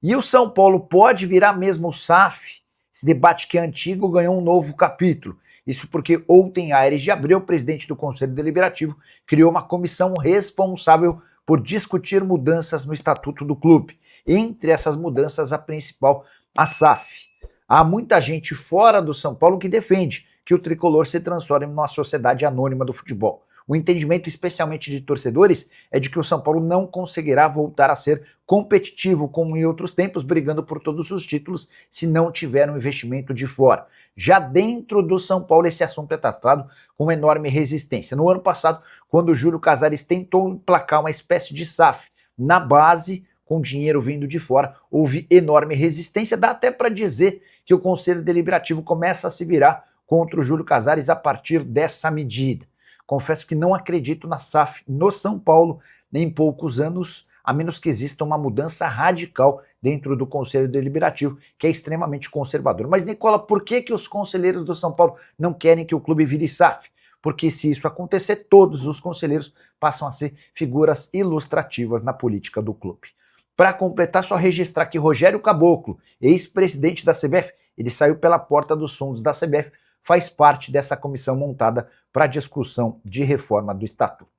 E o São Paulo pode virar mesmo o SAF? Esse debate que é antigo ganhou um novo capítulo. Isso porque ontem, Aires de Abreu, presidente do Conselho Deliberativo, criou uma comissão responsável por discutir mudanças no estatuto do clube. Entre essas mudanças, a principal, a SAF. Há muita gente fora do São Paulo que defende que o tricolor se transforme em uma sociedade anônima do futebol. O entendimento, especialmente de torcedores, é de que o São Paulo não conseguirá voltar a ser competitivo como em outros tempos, brigando por todos os títulos, se não tiver um investimento de fora. Já dentro do São Paulo, esse assunto é tratado com enorme resistência. No ano passado, quando o Júlio Casares tentou emplacar uma espécie de SAF na base, com dinheiro vindo de fora, houve enorme resistência. Dá até para dizer que o Conselho Deliberativo começa a se virar contra o Júlio Casares a partir dessa medida. Confesso que não acredito na SAF no São Paulo em poucos anos, a menos que exista uma mudança radical dentro do Conselho Deliberativo, que é extremamente conservador. Mas, Nicola, por que os conselheiros do São Paulo não querem que o clube vire SAF? Porque se isso acontecer, todos os conselheiros passam a ser figuras ilustrativas na política do clube. Para completar, só registrar que Rogério Caboclo, ex-presidente da CBF, ele saiu pela porta dos fundos da CBF, faz parte dessa comissão montada para a discussão de reforma do estatuto.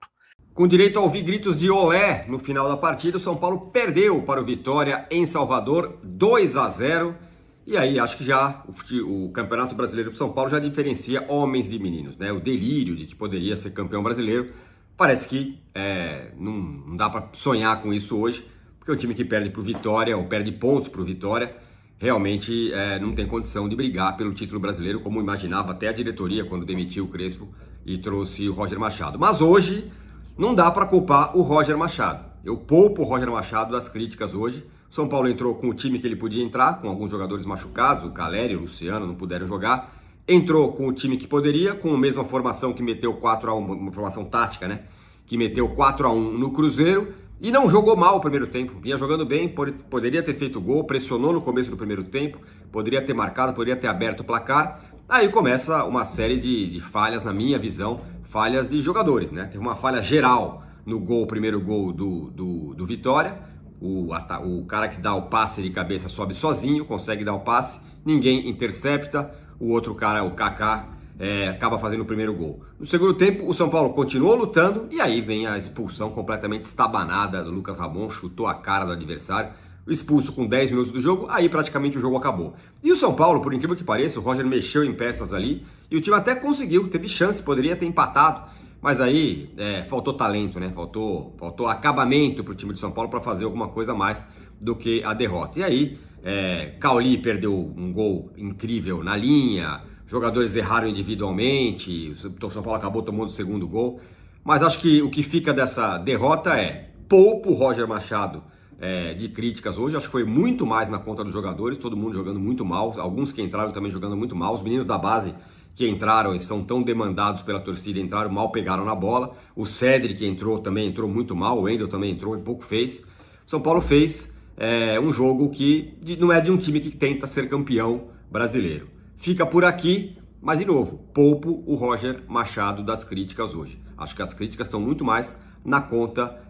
Com direito a ouvir gritos de olé no final da partida, o São Paulo perdeu para o Vitória em Salvador, 2-0. E aí acho que já o Campeonato Brasileiro do São Paulo já diferencia homens de meninos, né? O delírio de que poderia ser campeão brasileiro, parece que não dá para sonhar com isso hoje, porque o time que perde para o Vitória, ou perde pontos para o Vitória, realmente não tem condição de brigar pelo título brasileiro, como imaginava até a diretoria quando demitiu o Crespo e trouxe o Roger Machado. Mas hoje não dá para culpar o Roger Machado. Eu poupo o Roger Machado das críticas hoje. O São Paulo entrou com o time que ele podia entrar, com alguns jogadores machucados, o Caleri e o Luciano não puderam jogar. Entrou com o time que poderia, com a mesma formação que meteu 4-1, uma formação tática, né? Que meteu 4-1 no Cruzeiro. E não jogou mal o primeiro tempo, vinha jogando bem, poderia ter feito gol, pressionou no começo do primeiro tempo, poderia ter marcado, poderia ter aberto o placar. Aí começa uma série de falhas, na minha visão, falhas de jogadores, né? Teve uma falha geral no gol, primeiro gol do Vitória, o cara que dá o passe de cabeça sobe sozinho, consegue dar o passe, ninguém intercepta, o outro cara, o Kaká, acaba fazendo o primeiro gol. No segundo tempo, o São Paulo continuou lutando e aí vem a expulsão completamente estabanada do Lucas Ramon, chutou a cara do adversário, expulso com 10 minutos do jogo, aí praticamente o jogo acabou. E o São Paulo, por incrível que pareça, o Roger mexeu em peças ali e o time até conseguiu, teve chance, poderia ter empatado, mas aí faltou talento, né? Faltou acabamento para o time de São Paulo para fazer alguma coisa a mais do que a derrota. E aí, Cauli perdeu um gol incrível na linha, jogadores erraram individualmente, o São Paulo acabou tomando o segundo gol. Mas acho que o que fica dessa derrota poupo o Roger Machado de críticas hoje. Acho que foi muito mais na conta dos jogadores, todo mundo jogando muito mal. Alguns que entraram também jogando muito mal. Os meninos da base que entraram e são tão demandados pela torcida, entraram mal, pegaram na bola. O Cedric também entrou muito mal, o Wendel também entrou e pouco fez. São Paulo fez um jogo que não é de um time que tenta ser campeão brasileiro. Fica por aqui, mas de novo, poupo o Roger Machado das críticas hoje. Acho que as críticas estão muito mais na conta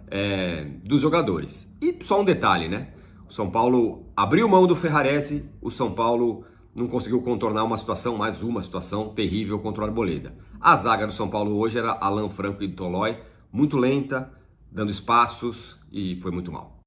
dos jogadores. E só um detalhe, né? O São Paulo abriu mão do Ferrarese, o São Paulo não conseguiu contornar mais uma situação terrível contra o Arboleda. A zaga do São Paulo hoje era Alan Franco e Tolói, muito lenta, dando espaços e foi muito mal.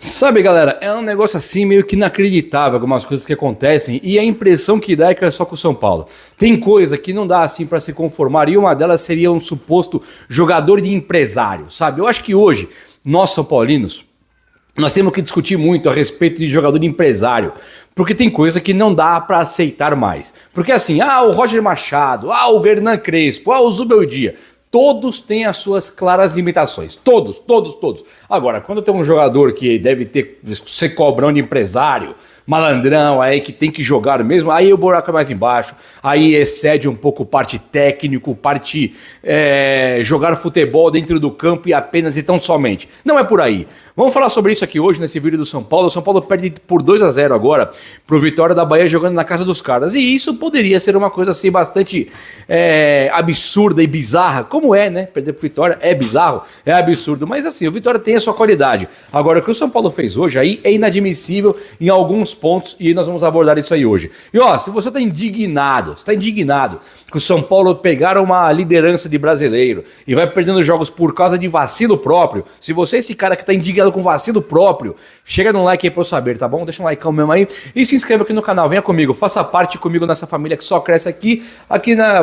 Sabe, galera, é um negócio assim meio que inacreditável algumas coisas que acontecem e a impressão que dá é que é só com o São Paulo. Tem coisa que não dá assim para se conformar e uma delas seria um suposto jogador de empresário, sabe? Eu acho que hoje, nós São Paulinos, nós temos que discutir muito a respeito de jogador de empresário, porque tem coisa que não dá para aceitar mais. Porque assim, o Roger Machado, o Hernan Crespo, o Zubeldia, todos têm as suas claras limitações. Todos. Agora, quando tem um jogador que deve ser cobrão de empresário, malandrão, aí que tem que jogar mesmo, aí o buraco é mais embaixo, aí excede um pouco parte técnico, parte jogar futebol dentro do campo e apenas e tão somente. Não é por aí. Vamos falar sobre isso aqui hoje nesse vídeo do São Paulo. O São Paulo perde por 2-0 agora pro Vitória da Bahia jogando na casa dos caras. E isso poderia ser uma coisa assim bastante absurda e bizarra. Como é, né? Perder pro Vitória é bizarro, é absurdo. Mas assim, o Vitória tem a sua qualidade. Agora, o que o São Paulo fez hoje aí é inadmissível em alguns pontos e nós vamos abordar isso aí hoje. E ó, se você tá indignado que o São Paulo pegaram uma liderança de brasileiro e vai perdendo jogos por causa de vacilo próprio, se você é esse cara que tá indignado com vacilo próprio, chega no like aí pra eu saber, tá bom? Deixa um like mesmo aí e se inscreva aqui no canal, venha comigo, faça parte comigo nessa família que só cresce aqui.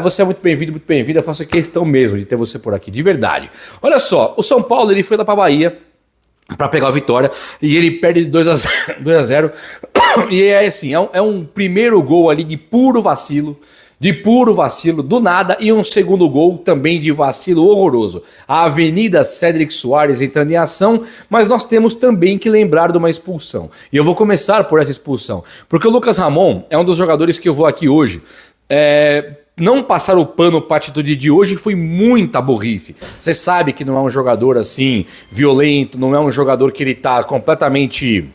Você é muito bem-vindo, muito bem-vinda, eu faço questão mesmo de ter você por aqui, de verdade. Olha só, o São Paulo ele foi lá pra Bahia para pegar a vitória e ele perde 2-0 e é assim, é um primeiro gol ali de puro vacilo, do nada, e um segundo gol também de vacilo horroroso. A Avenida Cédric Soares entrando em ação, mas nós temos também que lembrar de uma expulsão. E eu vou começar por essa expulsão, porque o Lucas Ramon é um dos jogadores que eu vou aqui hoje. Não passar o pano para a atitude de hoje foi muita burrice. Você sabe que não é um jogador assim, violento, não é um jogador que ele tá completamente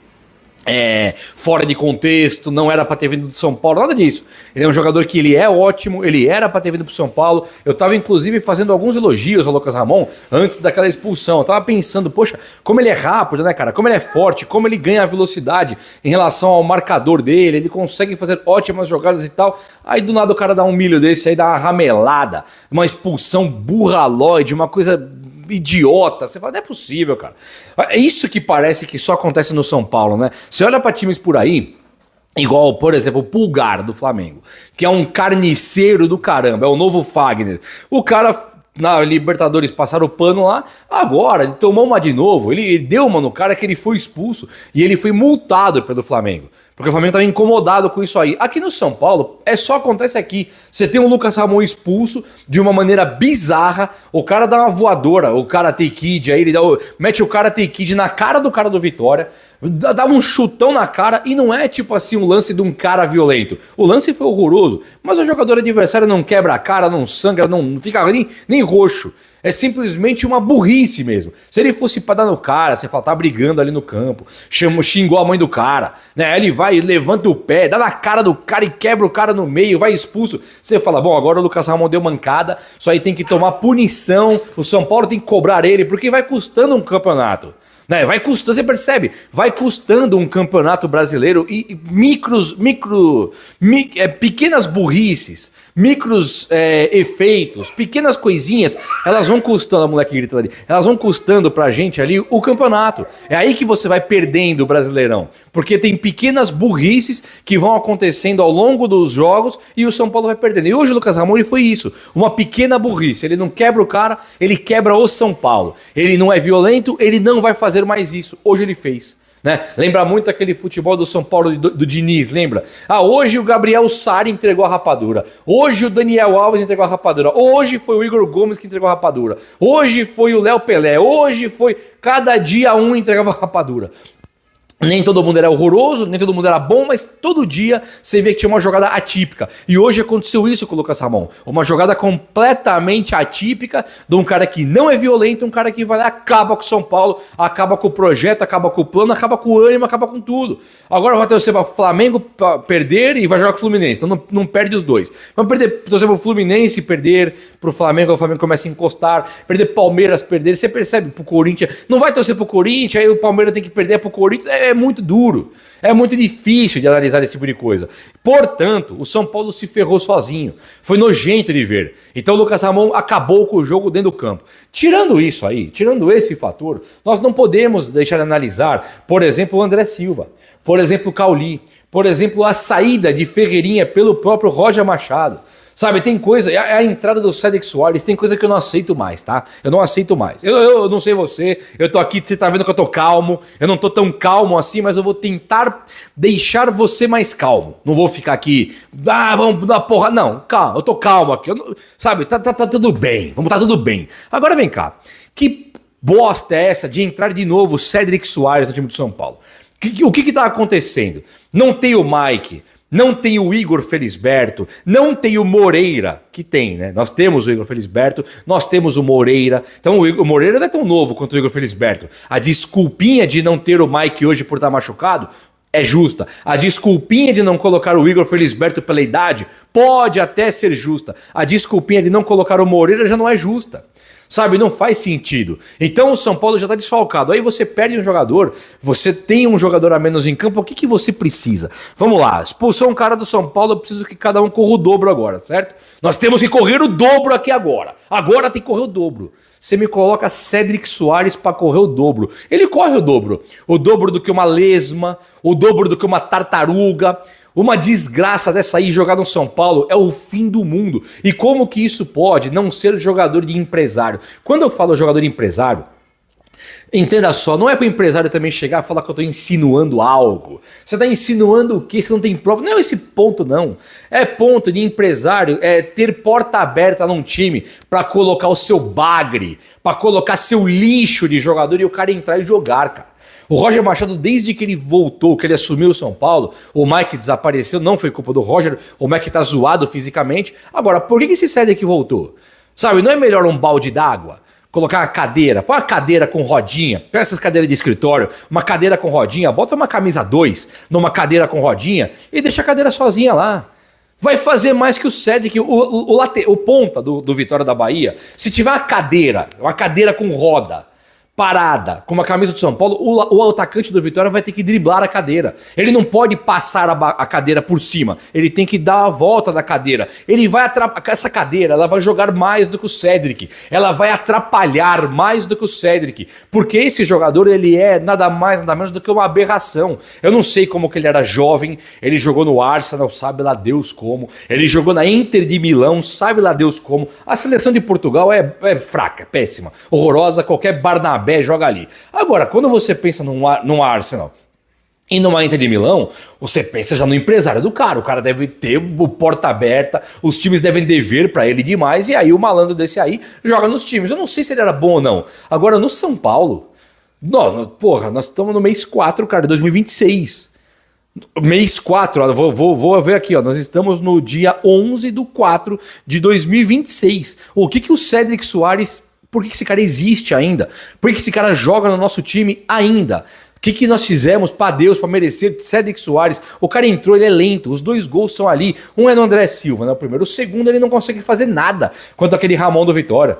fora de contexto, não era pra ter vindo do São Paulo, nada disso. Ele é um jogador que ele é ótimo, ele era pra ter vindo pro São Paulo. Eu tava inclusive fazendo alguns elogios ao Lucas Ramon antes daquela expulsão. Eu tava pensando, poxa, como ele é rápido, né, cara? Como ele é forte, como ele ganha velocidade em relação ao marcador dele, ele consegue fazer ótimas jogadas e tal. Aí do nada o cara dá um milho desse aí, dá uma ramelada, uma expulsão burraloide, uma coisa idiota. Você fala, não é possível, cara. É isso que parece que só acontece no São Paulo, né? Você olha pra times por aí, igual, por exemplo, o Pulgar do Flamengo, que é um carniceiro do caramba, é o novo Fagner. O cara na Libertadores passaram o pano lá, agora ele tomou uma de novo, ele deu uma no cara que ele foi expulso e ele foi multado pelo Flamengo. Porque o Flamengo estava incomodado com isso aí. Aqui no São Paulo, só acontece aqui. Você tem o Lucas Ramon expulso de uma maneira bizarra, o cara dá uma voadora, o Karate Kid, aí ele mete o Karate Kid na cara do Vitória, dá um chutão na cara e não é tipo assim um lance de um cara violento. O lance foi horroroso, mas o jogador adversário não quebra a cara, não sangra, não fica nem roxo. É simplesmente uma burrice mesmo. Se ele fosse pra dar no cara, você fala, tá brigando ali no campo, xingou a mãe do cara, né? Ele vai, levanta o pé, dá na cara do cara e quebra o cara no meio, vai expulso. Você fala, bom, agora o Lucas Ramon deu mancada, só aí tem que tomar punição, o São Paulo tem que cobrar ele, porque vai custando um campeonato. Né, vai custando, você percebe? Vai custando um campeonato brasileiro e pequenas burrices, efeitos, pequenas coisinhas, elas vão custando, a moleque grita ali, elas vão custando pra gente ali o campeonato. É aí que você vai perdendo o Brasileirão, porque tem pequenas burrices que vão acontecendo ao longo dos jogos e o São Paulo vai perdendo. E hoje o Lucas Ramon foi isso, uma pequena burrice. Ele não quebra o cara, ele quebra o São Paulo. Ele não é violento, ele não vai fazer mais isso. Hoje ele fez, né? Lembra muito aquele futebol do São Paulo do Diniz, lembra? Hoje o Gabriel Sara entregou a rapadura. Hoje o Daniel Alves entregou a rapadura. Hoje foi o Igor Gomes que entregou a rapadura. Hoje foi o Léo Pelé. Hoje foi... Cada dia um entregava a rapadura. Nem todo mundo era horroroso, nem todo mundo era bom, mas todo dia você vê que tinha uma jogada atípica. E hoje aconteceu isso com o Lucas Ramon. Uma jogada completamente atípica de um cara que não é violento, um cara que vai lá, acaba com o São Paulo, acaba com o projeto, acaba com o plano, acaba com o ânimo, acaba com tudo. Agora vai torcer para o Flamengo pra perder e vai jogar com o Fluminense. Então não perde os dois. Vai torcer para o Fluminense perder, para o Flamengo começa a encostar, perder Palmeiras, perder. Você percebe pro Corinthians, não vai torcer pro Corinthians, aí o Palmeiras tem que perder pro Corinthians. É muito duro, é muito difícil de analisar esse tipo de coisa. Portanto, o São Paulo se ferrou sozinho. Foi nojento de ver. Então o Lucas Ramon acabou com o jogo dentro do campo. Tirando isso aí, tirando esse fator, nós não podemos deixar de analisar, por exemplo, o André Silva, por exemplo, o Cauli, por exemplo, a saída de Ferreirinha pelo próprio Roger Machado. Sabe, tem coisa, a entrada do Cédric Soares, tem coisa que eu não aceito mais, tá? Eu não aceito mais. Eu não sei você, eu tô aqui, você tá vendo que eu tô calmo, eu não tô tão calmo assim, mas eu vou tentar deixar você mais calmo. Não vou ficar aqui, vamos dar porra, não, calma, eu tô calmo aqui, sabe, tá tudo bem, tá tudo bem. Agora vem cá, que bosta é essa de entrar de novo o Cédric Soares no time do São Paulo? O que tá acontecendo? Não tem o Mike, não tem o Igor Felisberto, não tem o Moreira, que tem, né? Nós temos o Igor Felisberto, nós temos o Moreira. Então o Moreira não é tão novo quanto o Igor Felisberto. A desculpinha de não ter o Mike hoje por estar machucado é justa. A desculpinha de não colocar o Igor Felisberto pela idade pode até ser justa. A desculpinha de não colocar o Moreira já não é justa. Sabe, não faz sentido. Então o São Paulo já está desfalcado. Aí você perde um jogador, você tem um jogador a menos em campo, o que você precisa? Vamos lá, expulsou um cara do São Paulo, eu preciso que cada um corra o dobro agora, certo? Nós temos que correr o dobro aqui agora. Agora tem que correr o dobro. Você me coloca Cédric Soares para correr o dobro. Ele corre o dobro. O dobro do que uma lesma, o dobro do que uma tartaruga. Uma desgraça dessa aí jogar no São Paulo é o fim do mundo. E como que isso pode não ser jogador de empresário? Quando eu falo jogador de empresário, entenda só, não é para o empresário também chegar e falar que eu estou insinuando algo. Você está insinuando o quê? Você não tem prova. Não é esse ponto, não. É ponto de empresário ter porta aberta num time para colocar o seu bagre, para colocar seu lixo de jogador e o cara entrar e jogar, cara. O Roger Machado, desde que ele voltou, que ele assumiu o São Paulo, o Mike desapareceu, não foi culpa do Roger, o Mike tá zoado fisicamente. Agora, por que esse Cédric voltou? Sabe, não é melhor um balde d'água? Colocar uma cadeira, põe uma cadeira com rodinha, pega essas cadeiras de escritório, uma cadeira com rodinha, bota uma camisa 2 numa cadeira com rodinha e deixa a cadeira sozinha lá. Vai fazer mais que o Cédric, o ponta do Vitória da Bahia. Se tiver uma cadeira com roda, parada, com uma camisa do São Paulo, o atacante do Vitória vai ter que driblar a cadeira. Ele não pode passar a cadeira por cima. Ele tem que dar a volta da cadeira. Ele vai atrapalhar. Essa cadeira, ela vai jogar mais do que o Cédric. Ela vai atrapalhar mais do que o Cédric. Porque esse jogador, ele é nada mais, nada menos do que uma aberração. Eu não sei como que ele era jovem. Ele jogou no Arsenal, sabe lá Deus como. Ele jogou na Inter de Milão, sabe lá Deus como. A seleção de Portugal é fraca, é péssima, horrorosa. Qualquer Barnabé joga ali. Agora, quando você pensa num Arsenal e numa Inter de Milão, você pensa já no empresário do cara. O cara deve ter o porta aberta, os times devem dever pra ele demais, e aí o malandro desse aí joga nos times. Eu não sei se ele era bom ou não. Agora, no São Paulo, nós estamos no mês 4, cara, 2026. Mês 4, ó, vou ver aqui, ó, nós estamos no dia 11/4 de 2026. O que o Cédric Soares... Por que esse cara existe ainda? Por que esse cara joga no nosso time ainda? O que nós fizemos para Deus, para merecer Cédric Soares? O cara entrou, ele é lento, os 2 gols são ali. Um é no André Silva, né? O primeiro. O segundo, ele não consegue fazer nada quanto aquele Ramon do Vitória.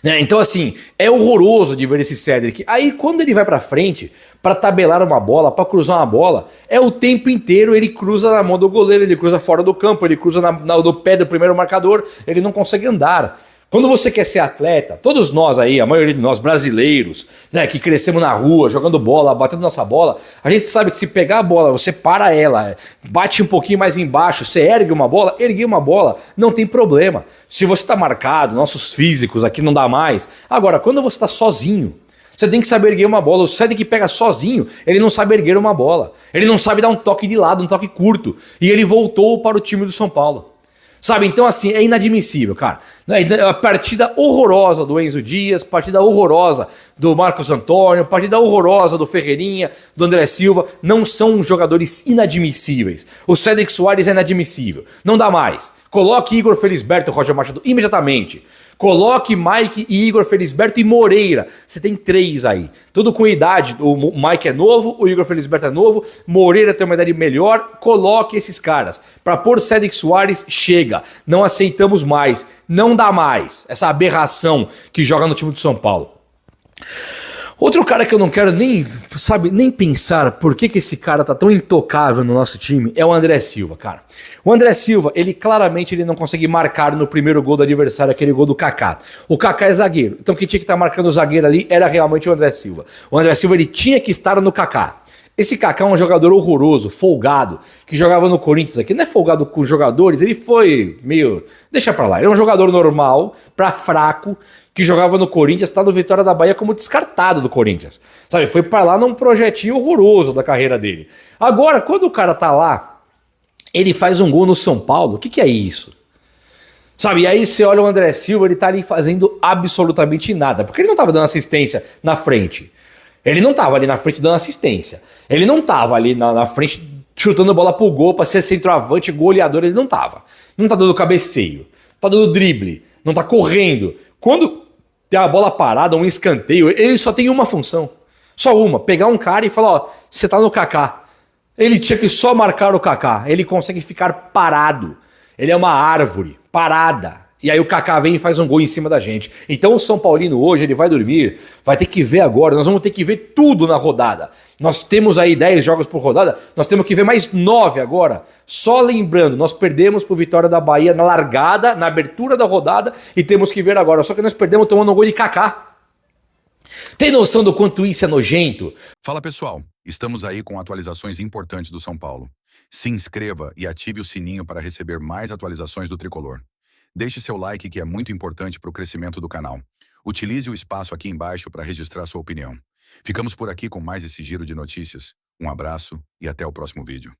Né? Então, assim, é horroroso de ver esse Cédric. Aí, quando ele vai pra frente, para tabelar uma bola, para cruzar uma bola, é o tempo inteiro ele cruza na mão do goleiro, ele cruza fora do campo, ele cruza no pé do primeiro marcador, ele não consegue andar. Quando você quer ser atleta, todos nós aí, a maioria de nós brasileiros, né, que crescemos na rua, jogando bola, batendo nossa bola, a gente sabe que se pegar a bola, você para ela, bate um pouquinho mais embaixo, você ergue uma bola, não tem problema. Se você está marcado, nossos físicos aqui não dá mais. Agora, quando você está sozinho, você tem que saber erguer uma bola. O Cédric pega sozinho, ele não sabe erguer uma bola. Ele não sabe dar um toque de lado, um toque curto. E ele voltou para o time do São Paulo. Sabe, então assim, é inadmissível, cara. A partida horrorosa do Enzo Dias, partida horrorosa do Marcos Antônio, partida horrorosa do Ferreirinha, do André Silva, não são jogadores inadmissíveis. O Cédric Soares é inadmissível, não dá mais. Coloque Igor Felisberto, Roger Machado, imediatamente. Coloque Mike e Igor Felisberto e Moreira. Você tem 3 aí. Tudo com idade. O Mike é novo, o Igor Felisberto é novo, Moreira tem uma idade melhor. Coloque esses caras. Para pôr Cédric Soares, chega. Não aceitamos mais. Não dá mais. Essa aberração que joga no time do São Paulo. Outro cara que eu não quero nem pensar por que esse cara tá tão intocável no nosso time é o André Silva, cara. O André Silva, ele claramente não consegue marcar no primeiro gol do adversário, aquele gol do Kaká. O Kaká é zagueiro, então quem tinha que estar marcando o zagueiro ali era realmente o André Silva. O André Silva, ele tinha que estar no Kaká. Esse Kaká é um jogador horroroso, folgado, que jogava no Corinthians aqui. Não é folgado com os jogadores, ele foi meio... Deixa pra lá, ele é um jogador normal, pra fraco, que jogava no Corinthians, tá no Vitória da Bahia como descartado do Corinthians. Sabe, foi pra lá num projetinho horroroso da carreira dele. Agora, quando o cara tá lá, ele faz um gol no São Paulo, o que é isso? Sabe, e aí você olha o André Silva, ele tá ali fazendo absolutamente nada, porque ele não tava dando assistência na frente. Ele não tava ali na frente dando assistência. Ele não tava ali na frente chutando bola pro gol pra ser centroavante, goleador, ele não tava. Não tá dando cabeceio, tá dando drible, não tá correndo. Quando tem a bola parada, um escanteio, ele só tem uma função. Só uma, pegar um cara e falar, ó, você tá no Kaká. Ele tinha que só marcar o Kaká. Ele consegue ficar parado. Ele é uma árvore, parada. E aí o Kaká vem e faz um gol em cima da gente. Então o São Paulino hoje, ele vai dormir, vai ter que ver agora, nós vamos ter que ver tudo na rodada. Nós temos aí 10 jogos por rodada, nós temos que ver mais 9 agora. Só lembrando, nós perdemos pro Vitória da Bahia na largada, na abertura da rodada, e temos que ver agora. Só que nós perdemos tomando um gol de Kaká. Tem noção do quanto isso é nojento? Fala pessoal, estamos aí com atualizações importantes do São Paulo. Se inscreva e ative o sininho para receber mais atualizações do Tricolor. Deixe seu like que é muito importante para o crescimento do canal. Utilize o espaço aqui embaixo para registrar sua opinião. Ficamos por aqui com mais esse giro de notícias. Um abraço e até o próximo vídeo.